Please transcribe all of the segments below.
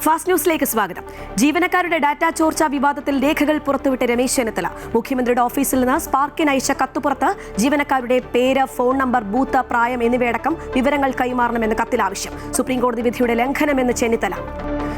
Fast ന്യൂസിലേക്ക് സ്വാഗതം. ജീവനക്കാരുടെ ഡാറ്റ ചോർച്ചാ വിവാദത്തിൽ രേഖകൾ പുറത്തുവിട്ട രമേശ് ചെന്നിത്തല മുഖ്യമന്ത്രിയുടെ ഓഫീസിൽ നിന്ന് സ്പാർക്കിന് അയച്ച കത്തുപുറത്ത് ജീവനക്കാരുടെ പേര്, ഫോൺ നമ്പർ, ബൂത്ത്, പ്രായം എന്നിവയടക്കം വിവരങ്ങൾ കൈമാറണമെന്ന് കത്തിൽ ആവശ്യം. സുപ്രീംകോടതി വിധിയുടെ ലംഘനമെന്ന് ചെന്നിത്തല.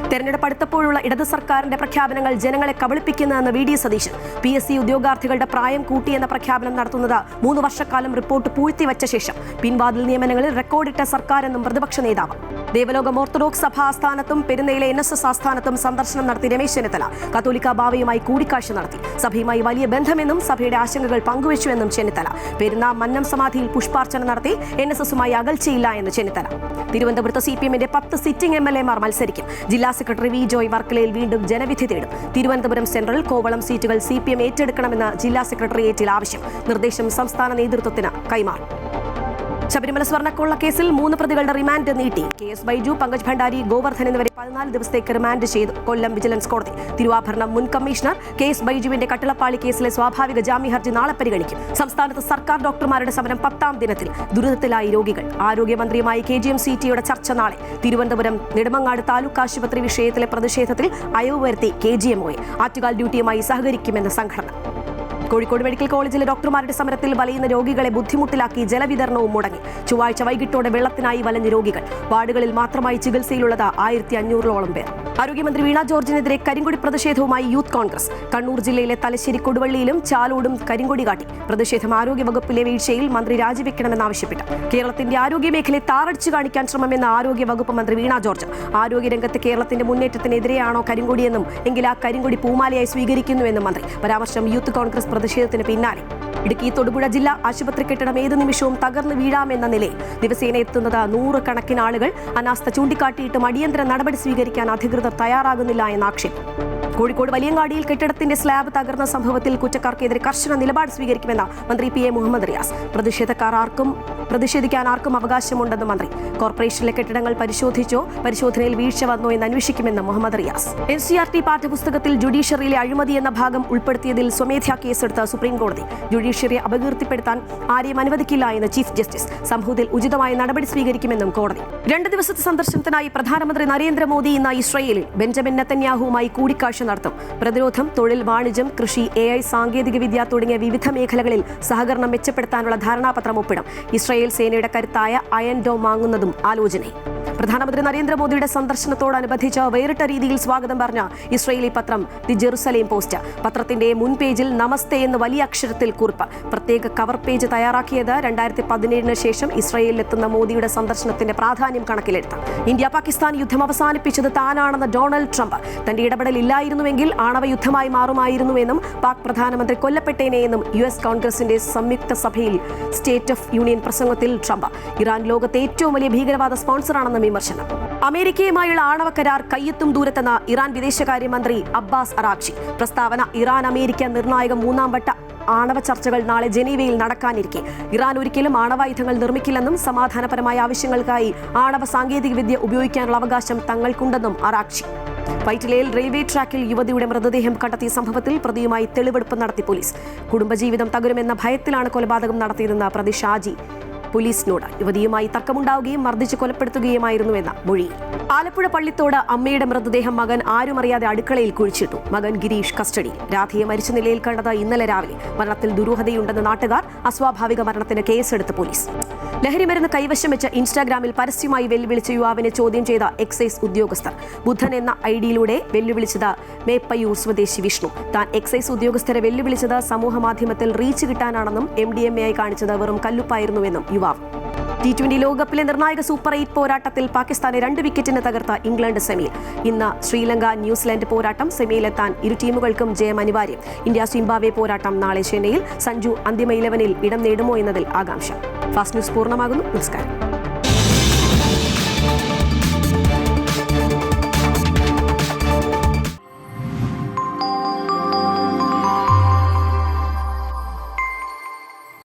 തെരഞ്ഞെടുപ്പ് അടുത്തപ്പോഴുള്ള ഇടത് സർക്കാരിന്റെ പ്രഖ്യാപനങ്ങൾ ജനങ്ങളെ കബളിപ്പിക്കുന്നതെന്ന് വി ഡി സതീശൻ. PSC ഉദ്യോഗാർത്ഥികളുടെ പ്രായം കൂട്ടിയെന്ന പ്രഖ്യാപനം നടത്തുന്നത് 3 വർഷക്കാലം റിപ്പോർട്ട് പൂഴ്ത്തിവച്ച ശേഷം പിൻവാതിൽ നിയമനങ്ങളിൽ റെക്കോർഡിട്ട സർക്കാരെന്നും പ്രതിപക്ഷ നേതാവ്. ദേവലോകം ഓർത്തഡോക്സ് സഭ ആസ്ഥാനത്തും പെരുന്നയിലെ NSS ആസ്ഥാനത്തും സന്ദർശനം നടത്തി രമേശ് ചെന്നിത്തല കത്തോലിക്ക ബാവയുമായി കൂടിക്കാഴ്ച നടത്തി. സഭയുമായി വലിയ ബന്ധമെന്നും സഭയുടെ ആശങ്കകൾ പങ്കുവച്ചുവെന്നും ചെന്നിത്തല. പെരുന്ന മന്നം സമാധിയിൽ പുഷ്പാർച്ചന നടത്തി. NSSുമായി അകൽച്ചയില്ല എന്ന് ചെന്നിത്തല. തിരുവനന്തപുരത്ത് CPMന്റെ 10 സിറ്റിംഗ് MLAമാർ മത്സരിക്കും. ജില്ലാ സെക്രട്ടറി വി ജോയ് വർക്കലയിൽ വീണ്ടും ജനവിധി തേടും. തിരുവനന്തപുരം സെൻട്രൽ, കോവളം സീറ്റുകൾ CPM ഏറ്റെടുക്കണമെന്ന് ജില്ലാ സെക്രട്ടേറിയറ്റിൽ ആവശ്യം. നിർദ്ദേശം സംസ്ഥാന നേതൃത്വത്തിന് കൈമാറും. ശബരിമല സ്വർണ്ണക്കൊള്ള കേസിൽ 3 പ്രതികളുടെ റിമാൻഡ് നീട്ടി. KS ബൈജു, പങ്കജ് ഭണ്ഡാരി, ഗോവർദ്ധൻ എന്നിവരെ 14 ദിവസത്തേക്ക് റിമാൻഡ് ചെയ്തു കൊല്ലം വിജിലൻസ് കോടതി. തിരുവാഭരണം മുൻ കമ്മീഷണർ KS ബൈജുവിന്റെ കട്ടിളപ്പാളി കേസിലെ സ്വാഭാവിക ജാമ്യ ഹർജി നാളെ പരിഗണിക്കും. സംസ്ഥാനത്ത് സർക്കാർ ഡോക്ടർമാരുടെ സമരം 10ാം ദിനത്തിൽ. ദുരിതത്തിലായി രോഗികൾ. ആരോഗ്യമന്ത്രിയുമായി KGM-CT ചർച്ച നാളെ. തിരുവനന്തപുരം നെടുമങ്ങാട് താലൂക്ക് ആശുപത്രി വിഷയത്തിലെ പ്രതിഷേധത്തിൽ അയവ് വരുത്തി KGMOയെ. ആറ്റുകാൽ ഡ്യൂട്ടിയുമായി സഹകരിക്കുമെന്ന് സംഘടന. കോഴിക്കോട് മെഡിക്കൽ കോളേജിലെ ഡോക്ടർമാരുടെ സമരത്തിൽ വലയുന്ന രോഗികളെ ബുദ്ധിമുട്ടിലാക്കി ജലവിതരണവും മുടങ്ങി. ചൊവ്വാഴ്ച വൈകിട്ടോടെ വെള്ളത്തിനായി വലഞ്ഞ രോഗികൾ. വാർഡുകളിൽ മാത്രമായി ചികിത്സയിലുള്ളത് 1500ഓളം പേർ. ആരോഗ്യമന്ത്രി വീണ ജോർജിനെതിരെ കരിങ്കൊടി പ്രതിഷേധവുമായി യൂത്ത് കോൺഗ്രസ്. കണ്ണൂർ ജില്ലയിലെ തലശ്ശേരി കൊടുവള്ളിയിലും ചാലോടും കരിങ്കൊടി കാട്ടി. പ്രതിഷേധം ആരോഗ്യവകുപ്പിലെ വീഴ്ചയിൽ മന്ത്രി രാജിവെക്കണമെന്നാവശ്യപ്പെട്ടു. കേരളത്തിന്റെ ആരോഗ്യമേഖലയെ താറടിച്ചു കാണിക്കാൻ ശ്രമമെന്ന ആരോഗ്യവകുപ്പ് മന്ത്രി വീണ ജോർജ്. ആരോഗ്യരംഗത്ത് കേരളത്തിന്റെ മുന്നേറ്റത്തിനെതിരെയാണോ കരിങ്കൊടിയെന്നും എങ്കിൽ ആ കരിങ്കൊടി പൂമാലയായി സ്വീകരിക്കുന്നുവെന്നും മന്ത്രി. പരാമർശം യൂത്ത് കോൺഗ്രസ് പ്രതിഷേധത്തിന് പിന്നാലെ. ഇടുക്കി തൊടുപുഴ ജില്ലാ ആശുപത്രി കെട്ടിടം ഏത് നിമിഷവും തകർന്നു വീഴാമെന്ന നിലയിൽ ദിവസേന എത്തുന്നത് 100 കണക്കിന് ആളുകൾ. അനാസ്ഥ ചൂണ്ടിക്കാട്ടിയിട്ടും അടിയന്തര നടപടി സ്വീകരിക്കാൻ അധികൃതർ തയ്യാറാകുന്നില്ല എന്ന ആക്ഷേപം. കോഴിക്കോട് വലിയങ്ങാടിയിൽ കെട്ടിടത്തിന്റെ സ്ലാബ് തകർന്ന സംഭവത്തിൽ കുറ്റക്കാർക്കെതിരെ കർശന നിലപാട് സ്വീകരിക്കുമെന്ന മന്ത്രി PA മുഹമ്മദ് റിയാസ്. പ്രതിഷേധിക്കാൻ ആർക്കും അവകാശമുണ്ടെന്ന് മന്ത്രി. കോർപ്പറേഷനിലെ കെട്ടിടങ്ങൾ പരിശോധിച്ചോ, പരിശോധനയിൽ വീഴ്ച വന്നോ എന്ന് അന്വേഷിക്കുമെന്ന് മുഹമ്മദ് റിയാസ്. NCERT പാഠ്യപുസ്തകത്തിൽ ജുഡീഷ്യറിയിലെ അഴിമതി എന്ന ഭാഗം ഉൾപ്പെടുത്തിയതിൽ സ്വമേധ്യാ കേസെടുത്ത സുപ്രീംകോടതി. ജുഡീഷ്യറിയെ അപകീർത്തിപ്പെടുത്താൻ ആരെയും അനുവദിക്കില്ല എന്ന് ചീഫ് ജസ്റ്റിസ്. സംഭവത്തിൽ ഉചിതമായ നടപടി സ്വീകരിക്കുമെന്നും കോടതി. 2 ദിവസത്തെ സന്ദർശനത്തിനായി പ്രധാനമന്ത്രി നരേന്ദ്രമോദി ഇന്ന് ഇസ്രയേലിൽ ബെഞ്ചമിൻ നെതന്യാഹുവുമായി കൂടിക്കാഴ്ച നടത്തും. പ്രതിരോധം, തൊഴിൽ, വാണിജ്യം, കൃഷി, AI, സാങ്കേതികവിദ്യ തുടങ്ങിയ വിവിധ മേഖലകളിൽ സഹകരണം മെച്ചപ്പെടുത്താനുള്ള ധാരണാപത്രം ഒപ്പിടും. ഇസ്രായേൽ സേനയുടെ കരുത്തായ അയൺ ഡോം വാങ്ങുന്നതും ആലോചനയിൽ. പ്രധാനമന്ത്രി നരേന്ദ്രമോദിയുടെ സന്ദർശനത്തോടനുബന്ധിച്ച് വേറിട്ട രീതിയിൽ സ്വാഗതം പറഞ്ഞ ഇസ്രായേലി പത്രം ദി ജെറുസലേം പോസ്റ്റ്. പത്രത്തിന്റെ മുൻ പേജിൽ നമസ്തേ എന്ന് വലിയ അക്ഷരത്തിൽ കുറിപ്പ്. പ്രത്യേക കവർ പേജ് തയ്യാറാക്കിയത് 2017 ശേഷം ഇസ്രായേലിലെത്തുന്ന മോദിയുടെ സന്ദർശനത്തിന്റെ പ്രാധാന്യം കണക്കിലെടുത്ത്. ഇന്ത്യ പാകിസ്ഥാൻ യുദ്ധം അവസാനിപ്പിച്ചത് താനാണെന്ന് ഡൊണാൾഡ് ട്രംപ്. തന്റെ ഇടപെടൽ ഇല്ലായിരുന്നുവെങ്കിൽ ആണവ യുദ്ധമായി മാറുമായിരുന്നുവെന്നും പാക് പ്രധാനമന്ത്രി കൊല്ലപ്പെട്ടേനെയെന്നും US കോൺഗ്രസിന്റെ സംയുക്ത സഭയിൽ സ്റ്റേറ്റ് ഓഫ് യൂണിയൻ പ്രസംഗത്തിൽ ട്രംപ്. ഇറാൻ ലോകത്തെ ഏറ്റവും വലിയ ഭീകരവാദ സ്പോൺസറാണെന്ന് വിമർശനം. അമേരിക്കയുമായുള്ള ആണവ കരാർ കയ്യെത്തും ദൂരത്തെന്ന ഇറാൻ വിദേശകാര്യമന്ത്രി അബ്ബാസ് അറാഖ്ചി. പ്രസ്താവന ഇറാൻ-അമേരിക്ക നിർണായക 3ാം വട്ട ആണവ ചർച്ചകൾ നാളെ ജനീവയിൽ നടക്കാനിരിക്കെ ഇറാൻ ഒരിക്കലും ആണവായുധങ്ങൾ നിർമ്മിക്കില്ലെന്നും സമാധാനപരമായ ആവശ്യങ്ങൾക്കായി ആണവ സാങ്കേതികവിദ്യ ഉപയോഗിക്കാനുള്ള അവകാശം തങ്ങൾക്കുണ്ടെന്നും അറാഖ്ചി. വൈറ്റിലയിൽ റെയിൽവേ ട്രാക്കിൽ യുവതിയുടെ മൃതദേഹം കണ്ടെത്തിയ സംഭവത്തിൽ പ്രതിയുമായി തെളിവെടുപ്പ് നടത്തി പോലീസ്. കുടുംബജീവിതം തകരുമെന്ന ഭയത്തിലാണ് കൊലപാതകം നടത്തിയതെന്ന് പ്രതി ഷാജി പോലീസിനോട്. യുവതിയുമായി തർക്കമുണ്ടാവുകയും മർദ്ദിച്ച് കൊലപ്പെടുത്തുകയുമായിരുന്നുവെന്ന മൊഴി. ആലപ്പുഴ പള്ളിത്തോട് അമ്മയുടെ മൃതദേഹം മകൻ ആരുമറിയാതെ അടുക്കളയിൽ കുഴിച്ചിട്ടു. മകൻ ഗിരീഷ് കസ്റ്റഡിയിൽ. രാധയെ മരിച്ച നിലയിൽ കണ്ടത് ഇന്നലെ രാവിലെ. മരണത്തിൽ ദുരൂഹതയുണ്ടെന്ന് നാട്ടുകാർ. അസ്വാഭാവിക മരണത്തിന് കേസെടുത്ത് പോലീസ്. ലഹരിമരുന്ന് കൈവശം വെച്ച് ഇൻസ്റ്റാഗ്രാമിൽ പരസ്യമായി വെല്ലുവിളിച്ച യുവാവിനെ ചോദ്യം ചെയ്ത എക്സൈസ് ഉദ്യോഗസ്ഥർ. ബുദ്ധൻ എന്ന ഐഡിയിലൂടെ വെല്ലുവിളിച്ചത് മേപ്പയ്യൂർ സ്വദേശി വിഷ്ണു. താൻ എക്സൈസ് ഉദ്യോഗസ്ഥരെ വെല്ലുവിളിച്ചത് സമൂഹമാധ്യമത്തിൽ റീച്ച് കിട്ടാനാണെന്നും MDMA ആയി കാണിച്ചത് വെറും കല്ലുപ്പായിരുന്നുവെന്നും യുവാവ്. T20 ലോകകപ്പിലെ നിർണായക സൂപ്പർ 8 പോരാട്ടത്തിൽ പാകിസ്ഥാനെ 2 വിക്കറ്റിന് തകർത്ത ഇംഗ്ലണ്ട് സെമിയിൽ. ഇന്ന് ശ്രീലങ്ക ന്യൂസിലൻഡ് പോരാട്ടം. സെമിയിലെത്താൻ ഇരു ടീമുകൾക്കും ജയം അനിവാര്യം. ഇന്ത്യ സിംബാബ്വെ പോരാട്ടം നാളെ ചെന്നൈയിൽ. സഞ്ജു അന്തിമ 11-ൽ ഇടം നേടുമോ എന്നതിൽ ആകാംക്ഷ. ഫാസ്റ്റ് ന്യൂസ് പൂർണ്ണമാകുന്നു. നമസ്കാരം.